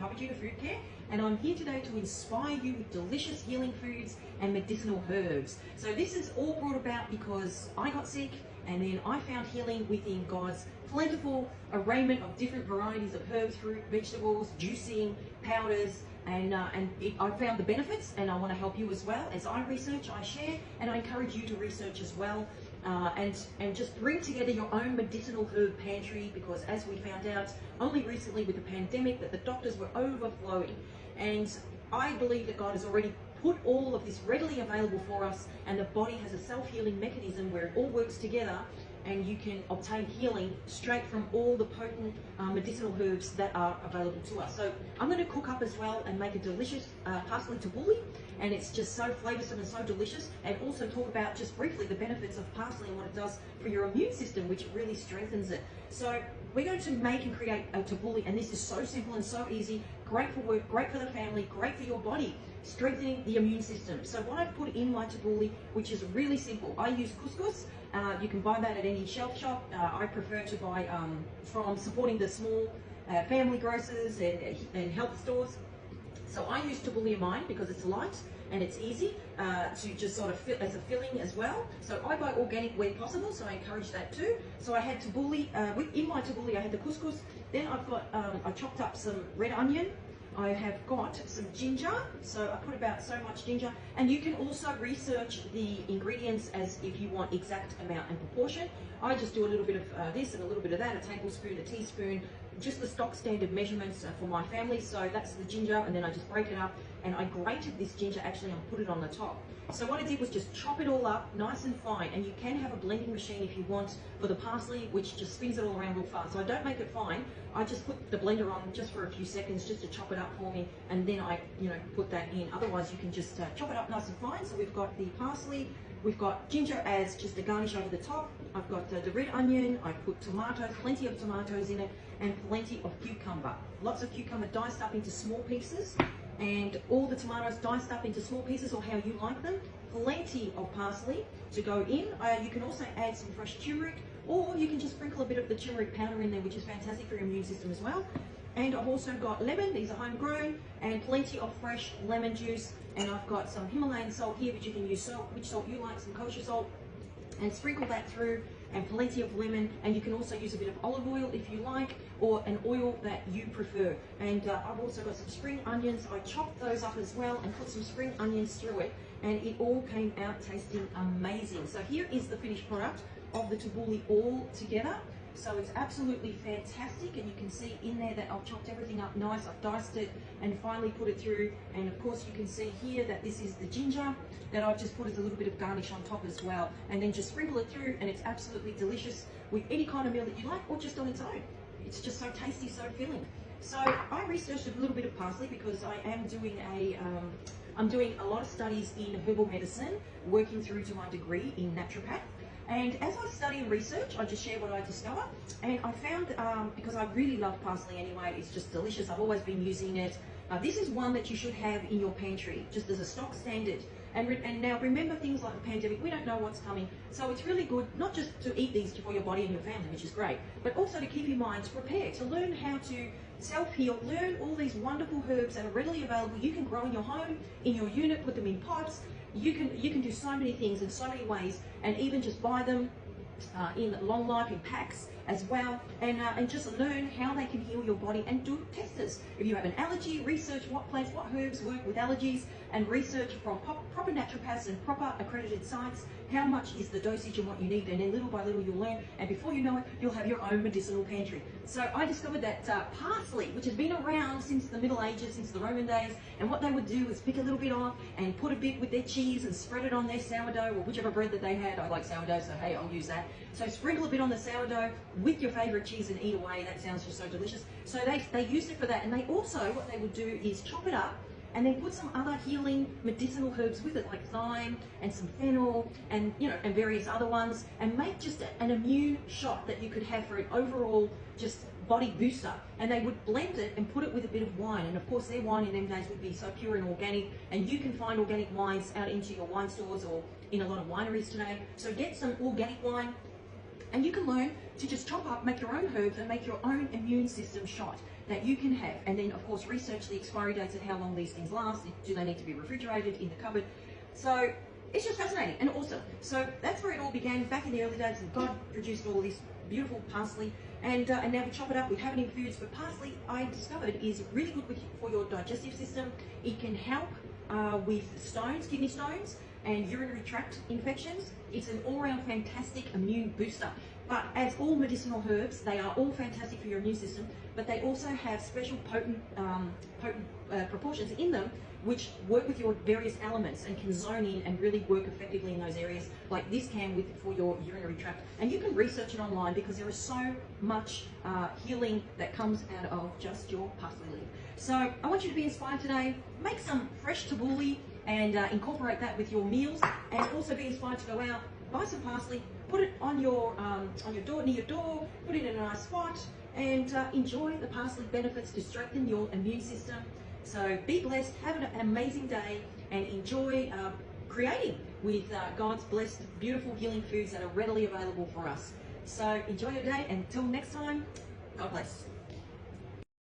Hypertuna Food Care, and I'm here today to inspire you with delicious healing foods and medicinal herbs. So this is all brought about because I got sick, and then I found healing within God's plentiful arrayment of different varieties of herbs, fruit, vegetables, juicing, powders, and I found the benefits, and I want to help you as well. As I research, I share, and I encourage you to research as well, and just bring together your own medicinal herb pantry, because as we found out only recently with the pandemic that the doctors were overflowing, and I believe that God has already put all of this readily available for us, and the body has a self-healing mechanism where it all works together, and you can obtain healing straight from all the potent medicinal herbs that are available to us. So I'm going to cook up as well and make a delicious parsley tabbouleh, and it's just so flavoursome and so delicious, and also talk about just briefly the benefits of parsley and what it does for your immune system, which really strengthens it. So we're going to make and create a tabbouleh, and this is so simple and so easy, great for work, great for the family, great for your body, strengthening the immune system. So what I've put in my tabbouleh, which is really simple, I use couscous. You can buy that at any shelf shop. I prefer to buy from supporting the small family grocers and health stores. So I use tabbouleh in mine because it's light and it's easy to just sort of fill as a filling as well. So I buy organic where possible, so I encourage that too. So I had tabbouleh, in my tabbouleh I had the couscous, then I've got, I chopped up some red onion, I have got some ginger, so I put about so much ginger, and you can also research the ingredients as if you want exact amount and proportion. I just do a little bit of this and a little bit of that, a tablespoon, a teaspoon, just the stock standard measurements for my family. So that's the ginger, and then I just break it up, and I grated this ginger actually and put it on the top. So what I did was just chop it all up nice and fine, and you can have a blending machine if you want for the parsley, which just spins it all around real fast. So I don't make it fine, I just put the blender on just for a few seconds just to chop it up for me, and then I put that in. Otherwise you can just chop it up nice and fine. So we've got the parsley, we've got ginger as just a garnish over the top, I've got the red onion, I've put tomatoes, plenty of tomatoes in it, and plenty of cucumber. Lots of cucumber diced up into small pieces, and all the tomatoes diced up into small pieces or how you like them. Plenty of parsley to go in. You can also add some fresh turmeric, or you can just sprinkle a bit of the turmeric powder in there, which is fantastic for your immune system as well. And I've also got lemon, these are homegrown, and plenty of fresh lemon juice. And I've got some Himalayan salt here, but you can use salt, which salt you like, some kosher salt, and sprinkle that through, and plenty of lemon. And you can also use a bit of olive oil if you like, or an oil that you prefer. And I've also got some spring onions. I chopped those up as well and put some spring onions through it, and it all came out tasting amazing. So here is the finished product of the tabbouleh all together. So it's absolutely fantastic, and you can see in there that I've chopped everything up nice, I've diced it and finally put it through, and of course you can see here that this is the ginger that I've just put as a little bit of garnish on top as well, and then just sprinkle it through, and it's absolutely delicious with any kind of meal that you like, or just on its own. It's just so tasty, so filling. So I researched a little bit of parsley because I am doing I'm doing a lot of studies in herbal medicine, working through to my degree in naturopath. And as I study and research, I just share what I discover. And I found, because I really love parsley anyway, it's just delicious. I've always been using it. This is one that you should have in your pantry, just as a stock standard. And now remember, things like the pandemic, we don't know what's coming. So it's really good, not just to eat these for your body and your family, which is great, but also to keep your mind prepared, to learn how to self-heal, learn all these wonderful herbs that are readily available. You can grow in your home, in your unit, put them in pots. You can do so many things in so many ways, and even just buy them in long life in packs as well, and just learn how they can heal your body, and do testers. If you have an allergy, research what plants, what herbs work with allergies, and research from proper naturopaths and proper accredited sites how much is the dosage and what you need, and then little by little you'll learn, and before you know it, you'll have your own medicinal pantry. So I discovered that parsley, which has been around since the Middle Ages, since the Roman days, and what they would do is pick a little bit off and put a bit with their cheese and spread it on their sourdough, or whichever bread that they had. I like sourdough, so hey, I'll use that. So sprinkle a bit on the sourdough with your favourite cheese and eat away. That sounds just so delicious. So they used it for that, and they also, what they would do is chop it up and then put some other healing medicinal herbs with it, like thyme and some fennel and and various other ones, and make just an immune shot that you could have for an overall just body booster. And they would blend it and put it with a bit of wine, and of course their wine in them days would be so pure and organic, and you can find organic wines out into your wine stores or in a lot of wineries today. So get some organic wine, and you can learn to just chop up, make your own herbs, and make your own immune system shot that you can have. And then, of course, research the expiry dates and how long these things last. Do they need to be refrigerated in the cupboard? So it's just fascinating and awesome. So that's where it all began back in the early days. And God produced all this beautiful parsley, and now we chop it up, we have it in foods. But parsley, I discovered, is really good for your digestive system. It can help with stones, kidney stones, and urinary tract infections. It's an all-round fantastic immune booster. But as all medicinal herbs, they are all fantastic for your immune system, but they also have special potent proportions in them which work with your various elements and can zone in and really work effectively in those areas, like this can for your urinary tract. And you can research it online because there is so much healing that comes out of just your parsley leaf. So I want you to be inspired today. Make some fresh tabbouleh and incorporate that with your meals, and also be inspired to go out, buy some parsley, put it on your door, near your door, put it in a nice spot, and enjoy the parsley benefits to strengthen your immune system. So be blessed, have an amazing day, and enjoy creating with God's blessed, beautiful healing foods that are readily available for us. So enjoy your day, and until next time, God bless.